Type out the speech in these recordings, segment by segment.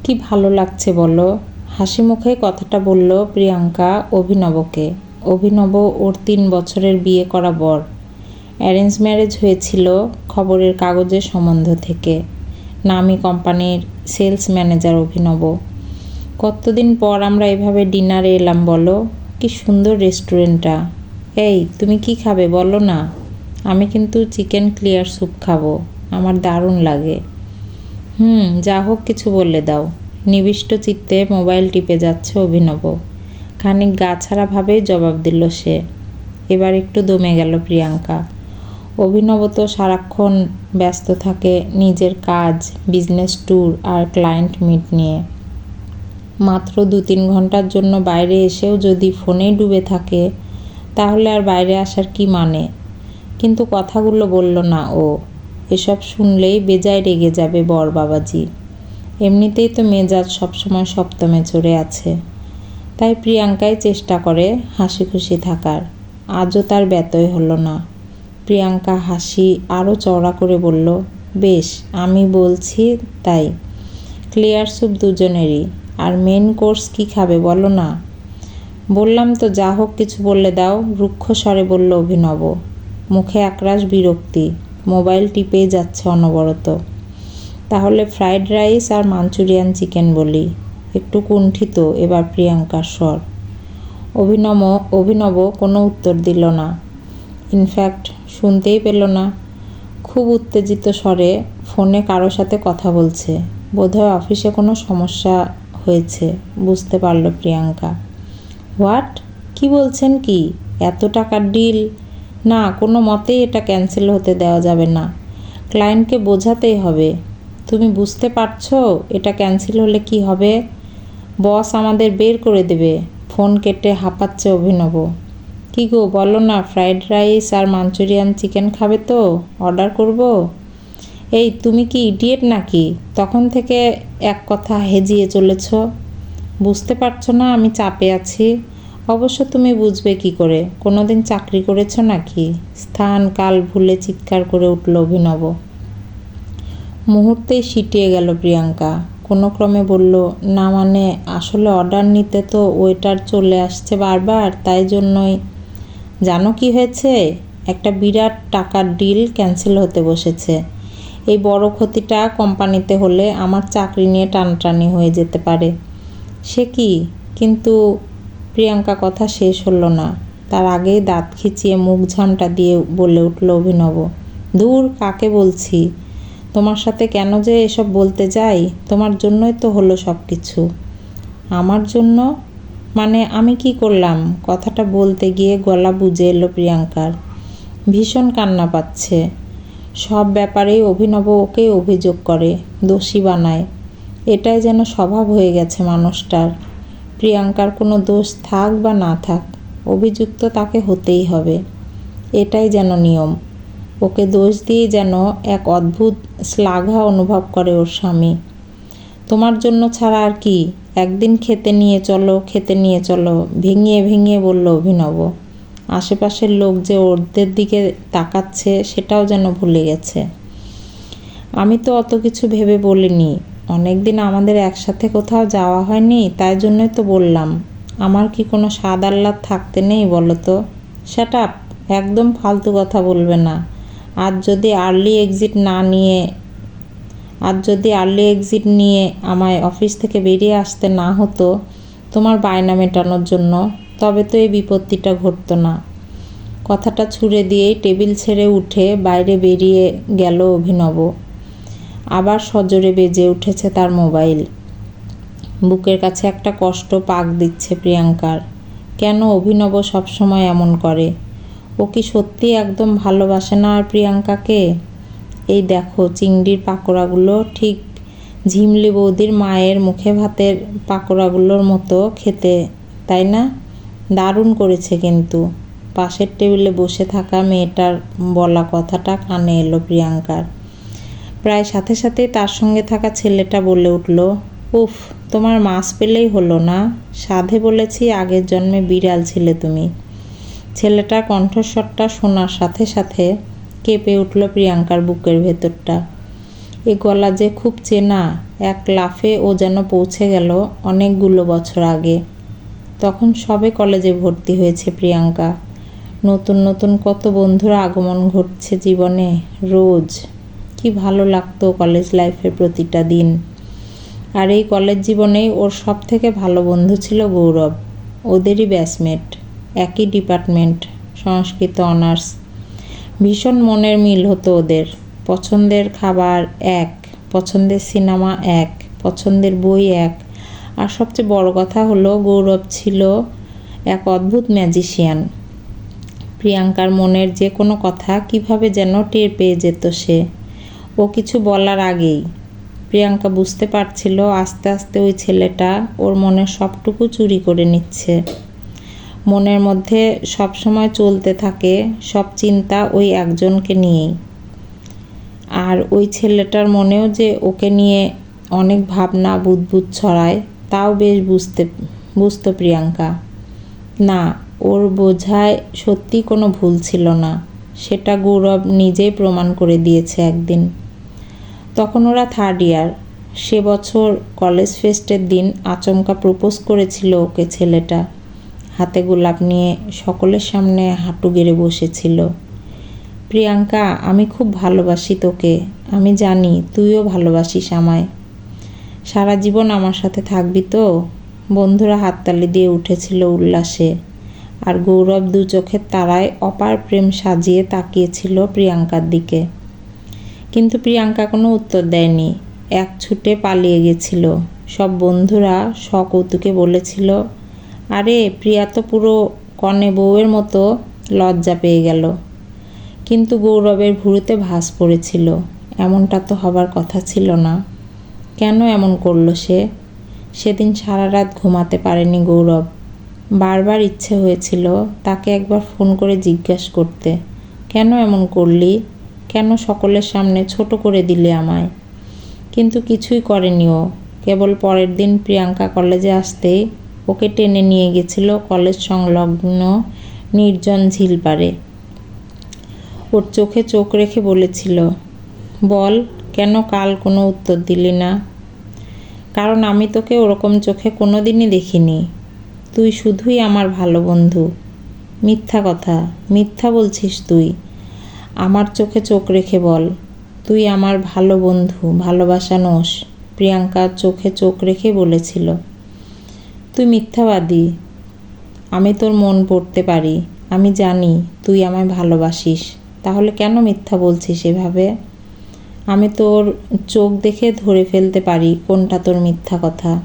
কি ভালো লাগছে বলো। হাসি মুখে কথাটা বলল প্রিয়াঙ্কা অভিনবকে। অভিনব ওর 3 বছরের বিয়ে করা বর। অ্যারেঞ্জ ম্যারেজ হয়েছিল খবরের কাগজের সম্বন্ধ থেকে। নামি কোম্পানির সেলস ম্যানেজার অভিনব। কতদিন পর আমরা এভাবে ডিনারে এলাম বলো। কি সুন্দর রেস্টুরেন্টটা। এই তুমি কি খাবে বলো না। আমি কিন্তু চিকেন ক্লিয়ার স্যুপ খাবো, আমার দারুণ লাগে। যা হোক কিছু বলে দাও। নিবিষ্ট চিত্তে মোবাইল টিপে যাচ্ছে অভিনব। খানিক গাছাড়াভাবেই জবাব দিল সে। এবার একটু দমে গেল প্রিয়াঙ্কা। অভিনব তো সারাক্ষণ ব্যস্ত থাকে নিজের কাজ, বিজনেস ট্যুর আর ক্লায়েন্ট মিট নিয়ে। মাত্র 2-3 ঘন্টার জন্য বাইরে এসেও যদি ফোনেই ডুবে থাকে তাহলে আর বাইরে আসার কি মানে। কিন্তু কথাগুলো বলল না ও। এসব শুনলেই বেজায় রেগে যাবে বর বাবাজি। এমনিতেই তো মেজাজ সবসময় সপ্তমে চড়ে আছে। তাই প্রিয়াঙ্কাই চেষ্টা করে হাসি খুশি থাকার। আজও তার ব্যতয় হলো না। প্রিয়াঙ্কা হাসি আরও চওড়া করে বলল, বেশ, আমি বলছি তাই। ক্লিয়ার স্যুপ দুজনেরই। আর মেন কোর্স কি খাবে বলো না। বললাম তো, যা হোক কিছু বললে দাও, রুক্ষ স্বরে বলল অভিনব। মুখে একরাশ বিরক্তি। মোবাইল টিপেই যাচ্ছে অনবরত। তাহলে ফ্রাইড রাইস আর মাঞ্চুরিয়ান চিকেন বলি। একটু কুণ্ঠিত এবার প্রিয়াঙ্কার স্বর। অভিনব কোনো উত্তর দিল না। ইনফ্যাক্ট শুনতেই পেল না। খুব উত্তেজিত স্বরে ফোনে কারো সাথে কথা বলছে। বোধহয় অফিসে কোনো সমস্যা হয়েছে, বুঝতে পারল প্রিয়াঙ্কা। হোয়াট? কি বলছেন কি? এত টাকার ডিল? না, কোনো মতেই এটা ক্যান্সেল হতে দেওয়া যাবে না। ক্লায়েন্টকে বোঝাতেই হবে। তুমি বুঝতে পারছো এটা ক্যান্সেল হলে কি হবে? বস আমাদের বের করে দেবে। ফোন কেটে হাঁপাচ্ছে অভিনব। কি গো বলো না, ফ্রাইড রাইস আর মাঞ্চুরিয়ান চিকেন খাবে তো? অর্ডার করব? এই তুমি কি ইডিয়েট নাকি? তখন থেকে এক কথা হেজিয়ে চলেছ। বুঝতে পারছো না আমি চাপে আছি? অবশ্য তুমি বুঝবে কি করে? কোনোদিন চাকরি করেছো নাকি? স্থান কাল ভুলে চিৎকার করে উঠল অভিনব। মুহূর্তেই সিটিয়ে গেল প্রিয়াঙ্কা। কোনো ক্রমে বলল, না মানে আসলে অর্ডার নিতে তো ওয়েটার চলে আসছে বারবার, তাই জন্যই। জানো কি হয়েছে? একটা বিরাট টাকার ডিল ক্যান্সেল হতে বসেছে। এই বড় ক্ষতিটা কোম্পানিতে হলে আমার চাকরি নিয়ে টানাটানি হয়ে যেতে পারে। সে কি? কিন্তু প্রিয়াঙ্কা কথা শেষ হলো না। তার আগেই দাঁত খিচিয়ে মুখ ঝামটা দিয়ে বলে উঠল অভিনব, দূর, কাকে বলছি? তোমার সাথে কেন যে এসব বলতে যাই? তোমার জন্যই তো হলো সব কিছু। আমার জন্য? মানে আমি কি করলাম? কথাটা বলতে গিয়ে গলা বুজে এলো প্রিয়াঙ্কার। ভীষণ কান্না পাচ্ছে। সব ব্যাপারেই অভিনব ওকেই অভিযোগ করে, দোষী বানায়। এটাই যেন স্বভাব হয়ে গেছে মানুষটার। প্রিয়াঙ্কার কোনো দোষ থাক বা না থাক, অভিযুক্ত তাকে হতেই হবে। এটাই যেন নিয়ম। ওকে দোষ দিয়ে যেন এক অদ্ভুত শ্লাঘা অনুভব করে ওর স্বামী। তোমার জন্য ছাড়া আর কি? একদিন খেতে নিয়ে চলো, খেতে নিয়ে চলো, ভেঙিয়ে ভেঙিয়ে বলল অভিনব। আশেপাশের লোক যে ওদের দিকে তাকাচ্ছে সেটাও যেন ভুলে গেছে। আমি তো অত কিছু ভেবে বলিনি। অনেকদিন আমাদের একসাথে কোথাও যাওয়া হয়নি, তাই জন্যই তো বললাম। আমার কি কোনো স্বাদ আহ্লাদ থাকতে নেই বলো তো? Shut up! একদম ফালতু কথা বলবে না। আজ যদি আর্লি এক্সিট নিয়ে আমায় অফিস থেকে বেরিয়ে আসতে না হতো তোমার বায়না মেটানোর জন্য, তবে তো এই বিপত্তিটা ঘটতো না। কথাটা ছুঁড়ে দিয়েই টেবিল ছেড়ে উঠে বাইরে বেরিয়ে গেল অভিনব। আবার সজোরে বেজে উঠেছে তার মোবাইল। বুকের কাছে একটা কষ্ট পাক দিচ্ছে প্রিয়াঙ্কার। কেন অভিনব সবসময় এমন করে? ও কি সত্যি একদম ভালোবাসে না আর প্রিয়াঙ্কাকে? এই দেখো চিংড়ির পাকোড়াগুলো ঠিক ঝিমলি বৌদির মায়ের মুখে ভাতের পাকোড়াগুলোর মতো খেতে, তাই না? দারুণ করেছে কিন্তু। পাশের টেবিলে বসে থাকা মেয়েটার বলা কথাটা কানে এলো প্রিয়াঙ্কার। প্রায় সাথে সাথেই তার সঙ্গে থাকা ছেলেটা বলে উঠল, উফ, তোমার মাছ পেলেই হলো না। সাধে বলেছি আগের জন্মে বিড়াল ছিলে তুমি। ছেলেটার কণ্ঠস্বরটা শোনার সাথে সাথে কেঁপে উঠল প্রিয়াঙ্কার বুকের ভেতরটা। এ গলা যে খুব চেনা। এক লাফে ও যেন পৌঁছে গেল অনেকগুলো বছর আগে। তখন সবে কলেজে ভর্তি হয়েছে প্রিয়াঙ্কা। নতুন নতুন কত বন্ধুর আগমন ঘটছে জীবনে রোজ। কি ভালো লাগতো কলেজ লাইফের প্রতিটা দিন। আর এই কলেজ জীবনেই ওর সব থেকে ভালো বন্ধু ছিল গৌরব। ওদেরই ব্যাচমেট, একই ডিপার্টমেন্ট, সংস্কৃত অনার্স। ভীষণ মনের মিল হতো ওদের। পছন্দের খাবার এক, পছন্দের সিনেমা এক, পছন্দের বই এক। আর সবচেয়ে বড় কথা হলো গৌরব ছিল এক অদ্ভুত ম্যাজিশিয়ান। প্রিয়াঙ্কার মনের যে কোনো কথা কিভাবে যেন টের পেয়ে যেত সে। ও কিছু বলার আগেই প্রিয়াঙ্কা বুঝতে পারছিল আস্তে আস্তে ওই ছেলেটা ওর মনের সবটুকু চুরি করে নিচ্ছে। মনের মধ্যে সবসময় চলতে থাকে সব চিন্তা ওই একজনকে নিয়েই। আর ওই ছেলেটার মনেও যে ওকে নিয়ে অনেক ভাবনা বুদবুদ ছড়ায় তাও বেশ বুঝতো প্রিয়াঙ্কা। না, ওর বোঝায় সত্যি কোনো ভুল ছিল না। সেটা গৌরব নিজেই প্রমাণ করে দিয়েছে একদিন। তখন ওরা থার্ড ইয়ার। সে বছর কলেজ ফেস্টের দিন আচমকা প্রপোজ করেছিল ওকে ছেলেটা। হাতে গোলাপ নিয়ে সকলের সামনে হাঁটু গেড়ে বসেছিল। প্রিয়াঙ্কা, আমি খুব ভালোবাসি তোকে। আমি জানি তুইও ভালোবাসিস আমায়। সারা জীবন আমার সাথে থাকবি তো? বন্ধুরা হাততালি দিয়ে উঠেছিল উল্লাসে। আর গৌরব দু চোখের তারায় অপার প্রেম সাজিয়ে তাকিয়েছিল প্রিয়াঙ্কার দিকে। কিন্তু প্রিয়াঙ্কা কোনো উত্তর দেয়নি। এক ছুটে পালিয়ে গেছিল। সব বন্ধুরা সকৌতুকে বলেছিল, আরে প্রিয়া তো পুরো কনে বউয়ের মতো। লজ্জা পেয়ে গেল। কিন্তু গৌরবের ভুরুতে ভাঁজ পড়েছিল। এমনটা তো হবার কথা ছিল না। কেন এমন করলো সে? সেদিন সারা রাত ঘুমাতে পারেনি গৌরব। বারবার ইচ্ছে হয়েছিল তাকে একবার ফোন করে জিজ্ঞাসা করতে, কেন এমন করলি? কেন সকলের সামনে ছোট করে দিলে আমায়? কিন্তু কিছুই করেনি ও। কেবল পরের দিন প্রিয়াঙ্কা কলেজে আসতেই ওকে টেনে নিয়ে গেছিল কলেজ সংলগ্ন নির্জন ঝিল পাড়ে। ওর চোখে চোখ রেখে বলেছিল, বল কেন কাল কোনো উত্তর দিলি না? কারণ আমি তোকে ওরকম চোখে কোনো দিনই দেখিনি। তুই শুধুই আমার ভালো বন্ধু। মিথ্যা কথা, মিথ্যা বলছিস তুই। আমার চোখে চোখ রেখে বল, তুই আমার ভালো বন্ধু, ভালোবাসা নোস। প্রিয়াঙ্কা চোখে চোখ রেখে বলেছিল, তুই মিথ্যাবাদী। আমি তোর মন পড়তে পারি। আমি জানি তুই আমায় ভালোবাসিস। তাহলে কেন মিথ্যা বলছিস এভাবে? আমি তোর চোখ দেখে ধরে ফেলতে পারি কোনটা তোর মিথ্যা কথা।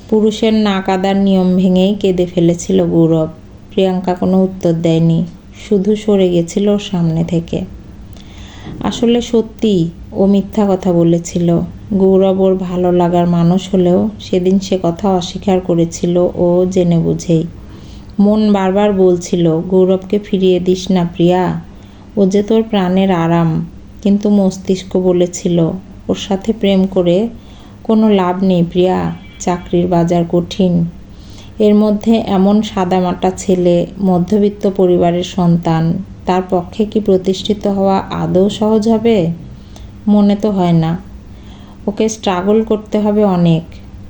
পুরুষের না কাদার নিয়ম ভেঙেই কেঁদে ফেলেছিল গৌরব। প্রিয়াঙ্কা কোনো উত্তর দেয়নি, শুধু সরে গেছিল ওর সামনে থেকে। আসলে সত্যি ও মিথ্যা কথা বলেছিল। গৌরব ওর ভালো লাগার মানুষ হলেও সেদিন সে কথা অস্বীকার করেছিল ও জেনে বুঝেই। মন বারবার বলছিল, গৌরবকে ফিরিয়ে দিস না প্রিয়া, ও যে তোর প্রাণের আরাম। কিন্তু মস্তিষ্ক বলেছিল, ওর সাথে প্রেম করে কোনো লাভ নেই প্রিয়া, চাকরির বাজার কঠিন। এর মধ্যে এমন সাদামাটা ছেলে, মধ্যবিত্ত পরিবারের সন্তান, তার পক্ষে কি প্রতিষ্ঠিত হওয়া আদৌ সহজ হবে? মনে তো হয় না। ওকে স্ট্রাগল করতে হবে অনেক।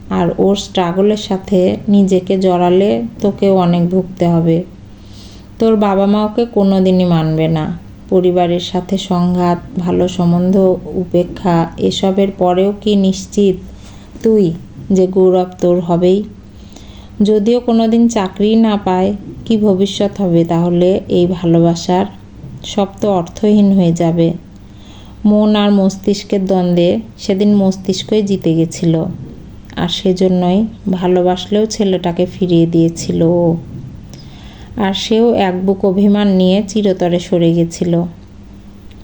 আর ওর স্ট্রাগলের সাথে নিজেকে জড়ালে তোকেও অনেক ভুগতে হবে। তোর বাবা মা ওকে কোনো দিনই মানবে না। পরিবারের সাথে সংঘাত, ভালো সম্বন্ধ উপেক্ষা, এসবের পরেও কি নিশ্চিত তুই যে গৌরব তোর হবেই? যদিও কোনো দিন চাকরি না পায়, কি ভবিষ্যৎ হবে তাহলে এই ভালোবাসার? সব তো অর্থহীন হয়ে যাবে। মন আর মস্তিষ্কের দ্বন্দ্বে সেদিন মস্তিষ্কই জিতে গেছিল। আর সেজন্যই ভালোবাসলেও ছেলেটাকে ফিরিয়ে দিয়েছিল ও। আর সেও এক বুক অভিমান নিয়ে চিরতরে সরে গেছিল।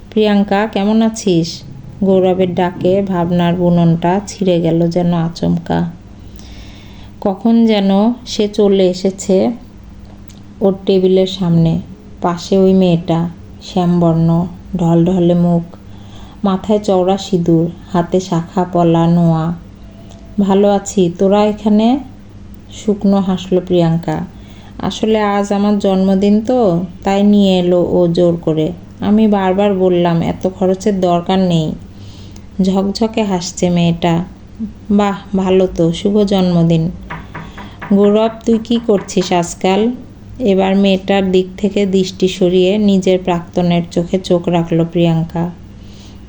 প্রিয়াঙ্কা, কেমন আছিস? গৌরবের ডাকে ভাবনার বুননটা ছিঁড়ে গেল যেন আচমকা। কখন যেন সে চলে এসেছে ওর টেবিলের সামনে। পাশে ওই মেয়েটা, শ্যামবর্ণ, ঢলঢলে মুখ, মাথায় চওড়া সিঁদুর, হাতে শাখা পলা নোয়া। ভালো আছি, তোরা এখানে? শুকনো হাসল প্রিয়াঙ্কা। আসলে আজ আমার জন্মদিন তো, তাই নিয়ে এলো ও জোর করে। আমি বারবার বললাম এত খরচের দরকার নেই। ঝকঝকে হাসছে মেয়েটা। বাহ, ভালো তো, শুভ জন্মদিন। গৌরব, তুই কি করছিস আজকাল? এবার মেয়েটার দিক থেকে দৃষ্টি সরিয়ে নিজের প্রাক্তনের চোখে চোখ রাখল প্রিয়াঙ্কা।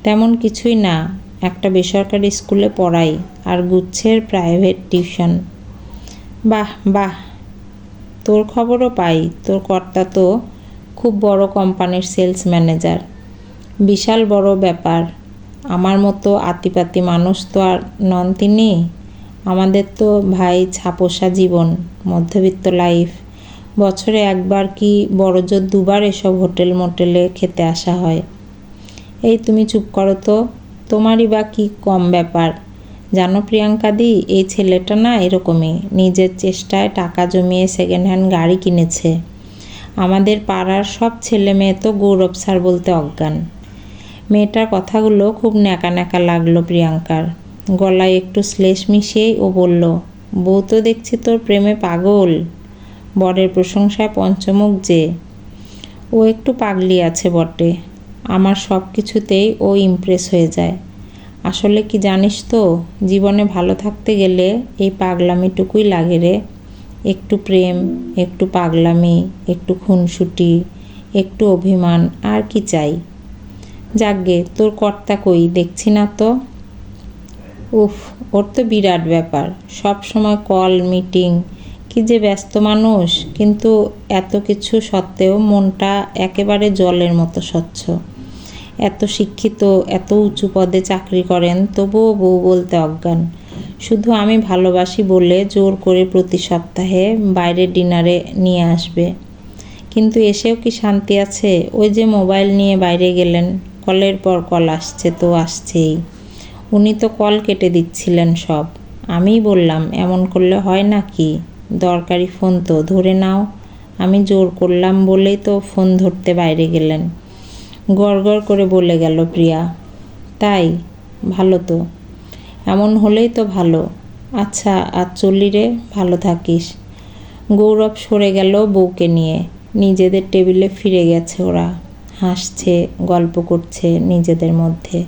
তেমন কিছুই না, একটা বেসরকারি স্কুলে পড়াই আর গুচ্ছের প্রাইভেট টিউশন। বাহ বাহ, তোর খবরও পাই। তোর কর্তা তো খুব বড় কোম্পানির সেলস ম্যানেজার। বিশাল বড় ব্যাপার। আমার মতো আতিপাতি মানুষ তো আর নন তিনি। আমাদের তো ভাই ছাপোষা জীবন, মধ্যবিত্ত লাইফ। বছরে একবার কি বড়জোর দুবার এসব হোটেল মোটেলে খেতে আসা হয়। এই তুমি চুপ করো তো, তোমারই বা কী কম ব্যাপার। জানো প্রিয়াঙ্কাদি, এই ছেলেটা না এরকমই, নিজের চেষ্টায় টাকা জমিয়ে সেকেন্ড হ্যান্ড গাড়ি কিনেছে। আমাদের পাড়ার সব ছেলে মেয়ে তো গৌরব স্যার বলতে অজ্ঞান। মেয়েটার কথাগুলো খুব ন্যাকা ন্যাকা লাগলো প্রিয়াঙ্কার। গলায় একটু শ্লেষ মিশিয়েই ও বলল, বউ তো দেখছি তোর প্রেমে পাগল। বরের প্রশংসায় পঞ্চমুখ যে। ও একটু পাগলি আছে বটে। আমার সব কিছুতেই ও ইমপ্রেস হয়ে যায়। আসলে কি জানিস তো, জীবনে ভালো থাকতে গেলে এই পাগলামিটুকুই লাগে রে। একটু প্রেম, একটু পাগলামি, একটু খুনসুটি, একটু অভিমান, আর কি চাই। যাকগে, তোর কর্তা কই, দেখছি না তো। উফ, ওর তো বিরাট ব্যাপার, সব সময় কল মিটিং। কি যে ব্যস্ত মানুষ, কিন্তু এত কিছু সত্ত্বেও মনটা একেবারে জলের মতো স্বচ্ছ। এত শিক্ষিত, এত উঁচু পদে চাকরি করেন, তবুও বউ বলতে অজ্ঞান। শুধু আমি ভালোবাসি বলে জোর করে প্রতি সপ্তাহে বাইরে ডিনারে নিয়ে আসবে। কিন্তু এসেও কি শান্তি আছে? ওই যে মোবাইল নিয়ে বাইরে গেলেন, কলের পর কল আসছে তো আসছেই। উনি তো কল কেটে দিচ্ছিলেন সব। আমিই বললাম, এমন করলে হয় নাকি? দরকারি ফোন তো ধরে নাও। আমি জোর করলাম বলেই তো ফোন ধরতে বাইরে গেলেন। গড়গড় করে বলে গেল প্রিয়া। তাই? ভালো তো, এমন হলেই তো ভালো। আচ্ছা, আজ চলি রে, ভালো থাকিস। গৌরব সরে গেল বউকে নিয়ে। নিজেদের টেবিলে ফিরে গেছে ওরা। হাসছে, গল্প করছে নিজেদের মধ্যে।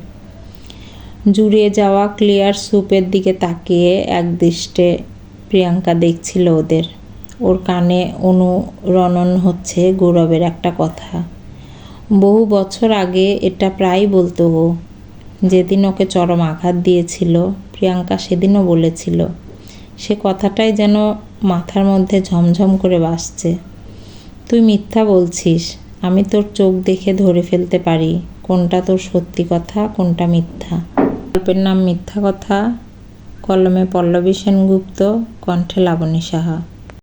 জুড়িয়ে যাওয়া ক্লিয়ার স্যুপের দিকে তাকিয়ে একদৃষ্টে প্রিয়াঙ্কা দেখছিল ওদের। ওর কানে অনুরণন হচ্ছে গৌরবের একটা কথা। বহু বছর আগে এটা প্রায় বলতো ও। যেদিন ওকে চরম আঘাত দিয়েছিল, প্রিয়াঙ্কা সেদিনও বলেছিল। সে কথাটাই যেন মাথার মধ্যে ঝমঝম করে বাজছে। তুই মিথ্যা বলছিস। আমি তোর চোখ দেখে ধরে ফেলতে পারি কোনটা তোর সত্যি কথা, কোনটা মিথ্যা। গল্পের নাম মিথ্যা কথা, কলমে পল্লবী সেনগুপ্ত, কণ্ঠে লাবণী সাহা।